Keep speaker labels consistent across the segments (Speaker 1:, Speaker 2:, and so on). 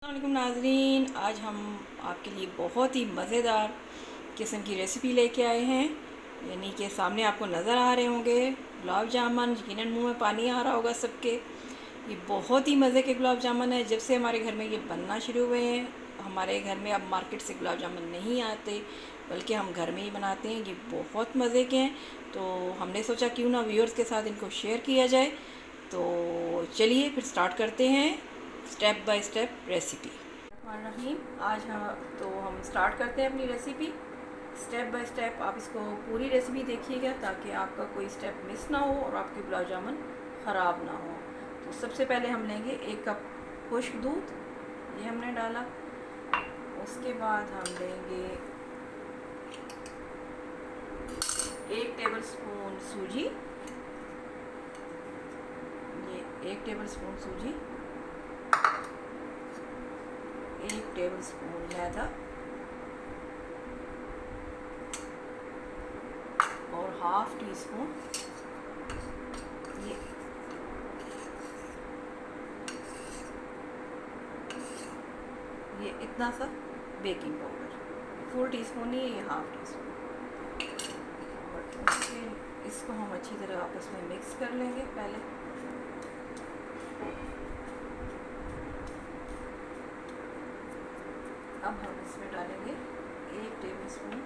Speaker 1: अस्सलामुअलैकुम नाज़रीन, आज हम आपके लिए बहुत ही मज़ेदार किस्म की रेसिपी लेके आए हैं। यानी कि सामने आपको नज़र आ रहे होंगे गुलाब जामुन। यकीनन मुंह में पानी आ रहा होगा सबके। ये बहुत ही मज़े के गुलाब जामुन है। जब से हमारे घर में ये बनना शुरू हुए हैं, हमारे घर में अब मार्केट से गुलाब जामुन नहीं आते, बल्कि हम घर में ही बनाते हैं। ये बहुत मज़े के हैं, तो हमने सोचा क्यों ना व्यूअर्स के साथ इनको शेयर किया जाए। तो चलिए फिर स्टार्ट करते हैं स्टेप बाय स्टेप रेसिपी। रहीम, आज हम स्टार्ट करते हैं अपनी रेसिपी स्टेप बाय स्टेप। आप इसको पूरी रेसिपी देखिएगा ताकि आपका कोई स्टेप मिस ना हो और आपके गुलाब जामुन ख़राब ना हो। तो सबसे पहले हम लेंगे 1 कप खुश्क दूध, ये हमने डाला। उसके बाद हम लेंगे 1 टेबलस्पून सूजी, ये 1 टेबलस्पून सूजी, 1 टेबलस्पून मैदा और हाफ टी स्पून ये इतना सा baking powder, full tea spoon नहीं है, ये हाफ टी स्पून। और फिर इसको हम अच्छी तरह आपस में मिक्स कर लेंगे पहले। अब हम इसमें डालेंगे 1 टेबलस्पून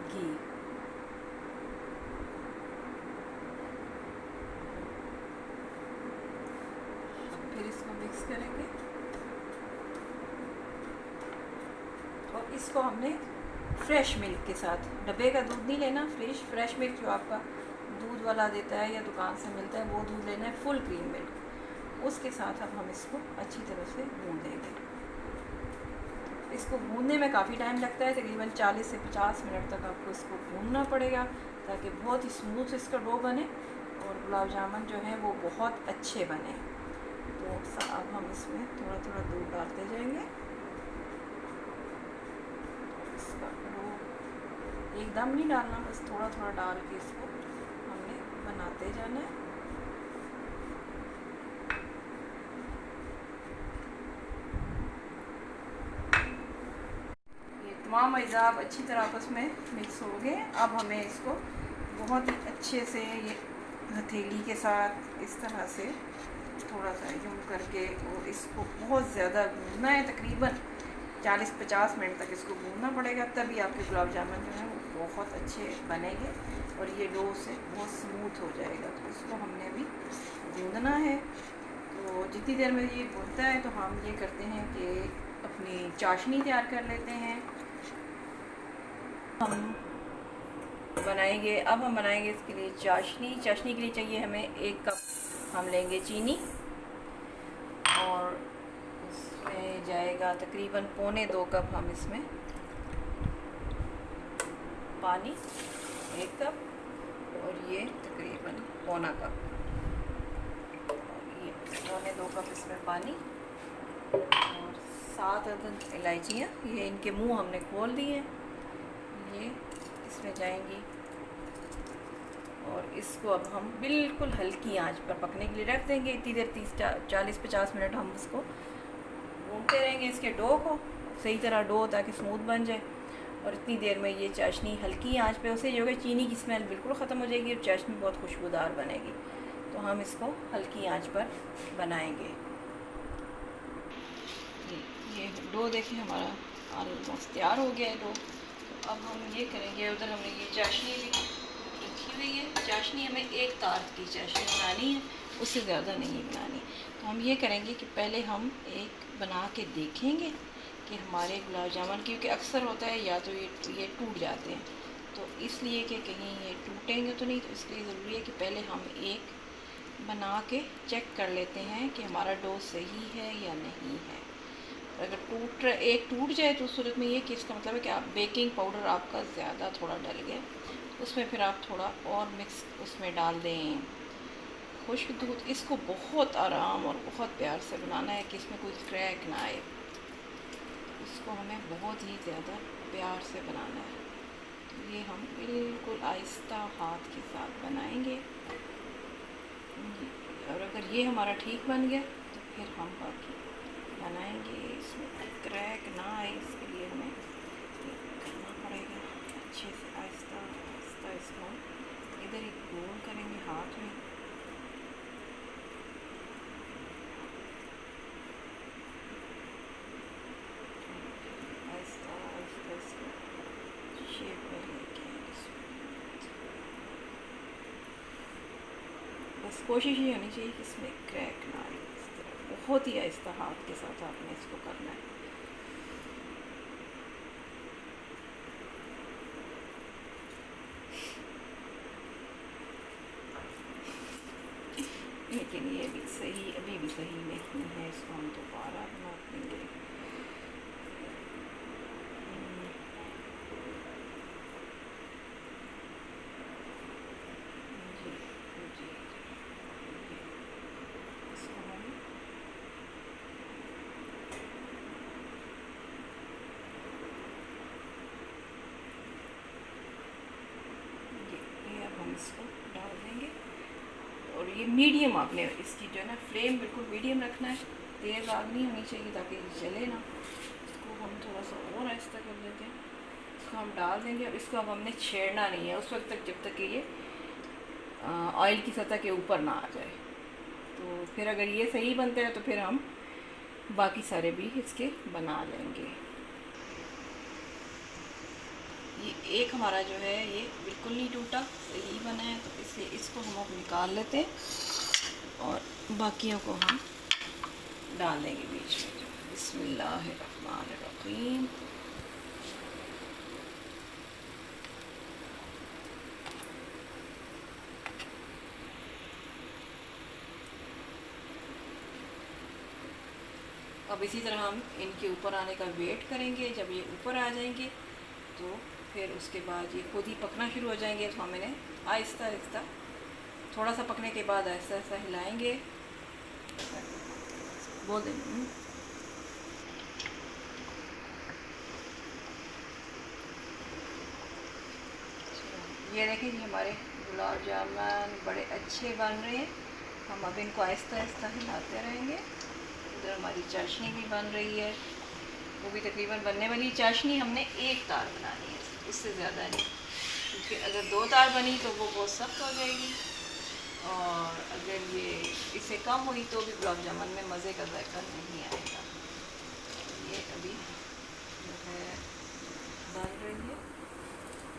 Speaker 1: घी, फिर इसको मिक्स करेंगे और इसको हमने फ्रेश मिल्क के साथ, डब्बे का दूध नहीं लेना, फ्रेश मिल्क जो आपका दूध वाला देता है या दुकान से मिलता है वो दूध लेना है, फुल क्रीम मिल्क। उसके साथ अब हम इसको अच्छी तरह से भूनेंगे। इसको भूनने में काफ़ी टाइम लगता है, तकरीबन 40 से 50 मिनट तक आपको इसको भूनना पड़ेगा ताकि बहुत ही स्मूथ इसका डो बने और गुलाब जामुन जो है वो बहुत अच्छे बने। तो अब हम इसमें थोड़ा थोड़ा दूध डालते जाएंगे। इसका डो एकदम नहीं डालना, बस थोड़ा थोड़ा डाल के इसको हमने बनाते जाना है। तमाम अज़ाब अच्छी तरह आपस में मिक्स हो गए। अब हमें इसको बहुत ही अच्छे से ये हथेली के साथ इस तरह से थोड़ा सा यूँ करके और इसको बहुत ज़्यादा भूनना है, तकरीबन 40-50 मिनट तक इसको भूनना पड़ेगा, तभी आपके गुलाब जामुन जो है वो बहुत अच्छे बनेंगे और ये डो से बहुत स्मूथ हो जाएगा। तो इसको हमने भी भूनना है। तो जितनी देर में ये भूनता है तो हम ये करते हैं कि अपनी चाशनी तैयार कर लेते हैं। हम बनाएंगे इसके लिए चाशनी के लिए चाहिए हमें 1 कप हम लेंगे चीनी और उसमें जाएगा तकरीबन 1.25 कप हम इसमें पानी, 1 कप और ये तकरीबन 1.25 कप, ये 1.25 कप इसमें पानी और 7 अदद इलायचियाँ, ये इनके मुंह हमने खोल दिए, ये इसमें जाएंगी। और इसको अब हम बिल्कुल हल्की आंच पर पकने के लिए रख देंगे। इतनी देर 40-50 मिनट हम इसको भूनते रहेंगे, इसके डो को सही तरह डो ताकि स्मूथ बन जाए। और इतनी देर में ये चाशनी हल्की आंच पे उसे जो है चीनी की स्मेल बिल्कुल ख़त्म हो जाएगी और चाशनी बहुत खुशबूदार बनेगी। तो हम इसको हल्की आंच पर बनाएंगे। ये डो देखिए हमारा ऑलमोस्ट तैयार हो गया है डो। तो अब हम ये करेंगे, उधर हमने ये चाशनी भी रखी हुई है, चाशनी हमें 1 तार की चाशनी बनानी है, उससे ज़्यादा नहीं बनानी। तो हम ये करेंगे कि पहले हम एक बना के देखेंगे कि हमारे गुलाब जामुन, क्योंकि अक्सर होता है या तो ये टूट जाते हैं, तो इसलिए कि कहीं ये टूटेंगे तो नहीं, तो इसलिए ज़रूरी है कि पहले हम एक बना के चेक कर लेते हैं कि हमारा डो सही है या नहीं है। अगर एक टूट जाए तो उस सूरत में ये कि इसका मतलब है कि आप बेकिंग पाउडर आपका ज़्यादा थोड़ा डल गया, उसमें फिर आप थोड़ा और मिक्स उसमें डाल दें खुश्क दूध। इसको बहुत आराम और बहुत प्यार से बनाना है कि इसमें कोई क्रैक ना आए। इसको हमें बहुत ही ज़्यादा प्यार से बनाना है। तो ये हम बिल्कुल आहिस्ता हाथ के साथ बनाएंगे। और अगर ये हमारा ठीक बन गया तो फिर हम बाकी गोल करेंगे हाथ में। आहिस्ता आहिस्ता इसको शेप में लेके बस कोशिश ये होनी चाहिए कि इसमें क्रैक ना आए। इस तरह बहुत ही आहिस्ता हाथ के साथ आपने इसको करना है। लेकिन ये भी सही, अभी भी सही नहीं है, इसको हम दोबारा बना देंगे। जी जी, इसको हम ये अब हम इसको डाल देंगे। और ये मीडियम आपने इसकी जो है ना फ्लेम बिल्कुल मीडियम रखना है, तेज़ आग नहीं होनी चाहिए ताकि ये जले ना। इसको हम थोड़ा सा और आहिस्ता कर देते हैं। इसको हम डाल देंगे और इसको अब हमने छेड़ना नहीं है उस वक्त तक जब तक कि ये ऑयल की सतह के ऊपर ना आ जाए। तो फिर अगर ये सही बनते हैं तो फिर हम बाकी सारे भी इसके बना लेंगे। ये एक हमारा जो है ये बिल्कुल नहीं टूटा, सही बना है, तो इसलिए इसको हम अब निकाल लेते हैं और बाकियों को हम डाल देंगे बीच में। जो बिस्मिल्लाहिर्रहमानिर्रहीम। अब इसी तरह हम इनके ऊपर आने का वेट करेंगे। जब ये ऊपर आ जाएंगे तो फिर उसके बाद ये खुद ही पकना शुरू हो जाएंगे। तो हम इन्हें आहिस्ता आहिस्ता थोड़ा सा पकने के बाद आहिस्ता आहिस्ता हिलाएंगे। बोल दें ये देखें कि हमारे गुलाब जामुन बड़े अच्छे बन रहे हैं। हम अब इनको आहिस्ता आहिस्ता हिलाते रहेंगे। इधर हमारी चाशनी भी बन रही है, वो भी तकरीबन बनने वाली। चाशनी हमने एक तार बनानी है, उससे ज़्यादा नहीं, क्योंकि अगर 2 तार बनी तो वो बहुत सख्त हो जाएगी, और अगर ये इससे कम हुई तो भी गुलाब जामुन में मज़े का जायका नहीं आएगा। ये अभी जो है बन रही है।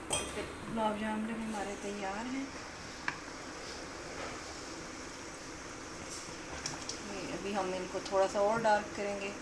Speaker 1: तो गुलाब जामुन भी हमारे तैयार हैं। अभी हम इनको थोड़ा सा और डार्क करेंगे।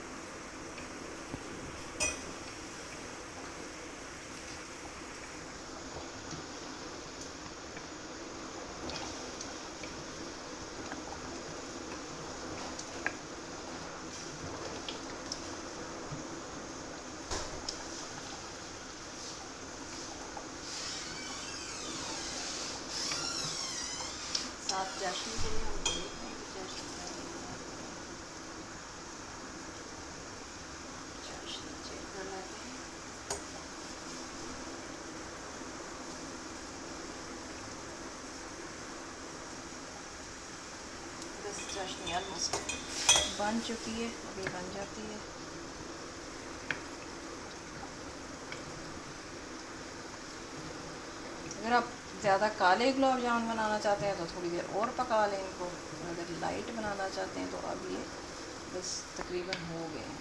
Speaker 1: साथ चाशनी के लिए हम देख रहे हैं कि चाशनी चेक कर लेते हैं। बस चाशनी ऑलमोस्ट बन चुकी है, अभी बन जाती है। अगर आप ज़्यादा काले गुलाब जामुन बनाना चाहते हैं तो थोड़ी देर और पका लें इनको। अगर लाइट बनाना चाहते हैं तो अब ये बस तकरीबन हो गए हैं।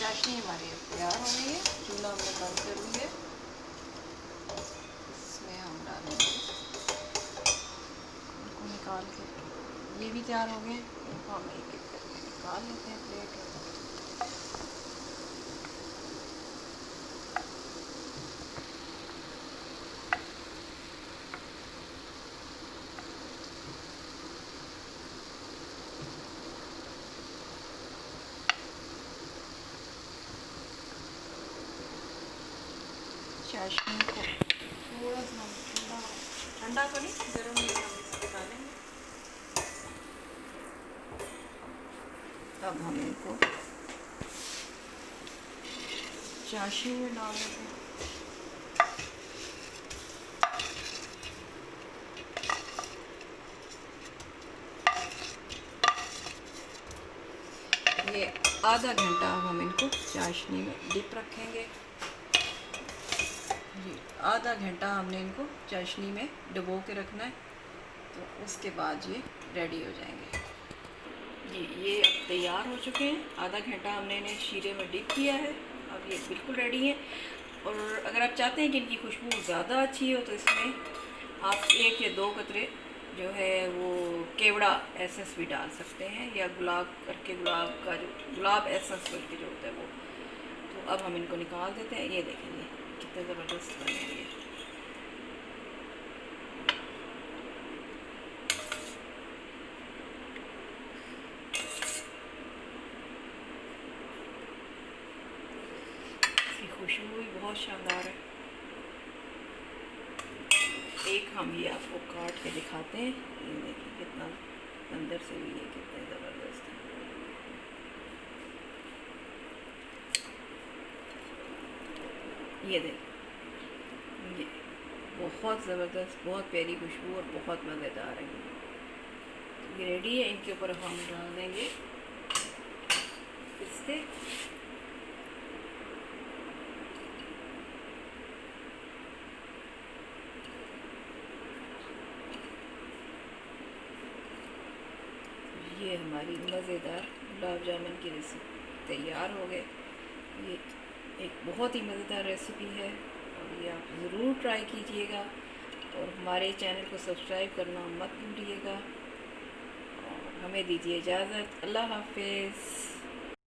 Speaker 1: चाशनी हमारी तैयार हो गई है। चूल्हा हमने बंद कर दिया है। इसमें हम डालेंगे इनको निकाल के। ये भी तैयार हो गए, इनको हम एक एक करके निकाल लेते हैं प्लेट में। चाशनी को थोड़ा सा हम ठंडा तो नहीं, गर्म ही हम इसमें डालेंगे। अब हम इनको चाशनी में डाल देते हैं। ये आधा घंटा अब हम इनको चाशनी में डिप रखेंगे जी। आधा घंटा हमने इनको चाशनी में डुबो के रखना है, तो उसके बाद ये रेडी हो जाएंगे जी। ये अब तैयार हो चुके हैं। आधा घंटा हमने इन्हें शीरे में डिप किया है, अब ये बिल्कुल रेडी हैं। और अगर आप चाहते हैं कि इनकी खुशबू ज़्यादा अच्छी हो तो इसमें आप 1 या 2 कतरे जो है वो केवड़ा एसेंस भी डाल सकते हैं, या गुलाब करके गुलाब का जो गुलाब एसेंस करके जो होता है वो। तो अब हम इनको निकाल देते हैं। ये देखेंगे कितने ज़बरदस्त बने हैं ये। इसकी खुशबू भी बहुत शानदार है। एक हम ये आपको काट के दिखाते हैं। ये देखिए कितना अंदर से भी ये कितने ज़बरदस्त है। ये देखिए ये बहुत ज़बरदस्त, बहुत प्यारी खुशबू और बहुत मज़ेदार है। ये रेडी है। इनके ऊपर हम डाल देंगे पिस्ते। ये हमारी मज़ेदार गुलाब जामुन की रेसिपी तैयार हो गए। ये एक बहुत ही मज़ेदार रेसिपी है और ये आप ज़रूर ट्राई कीजिएगा। और हमारे चैनल को सब्सक्राइब करना मत भूलिएगा। और हमें दीजिए इजाज़त। अल्लाह हाफ़िज़।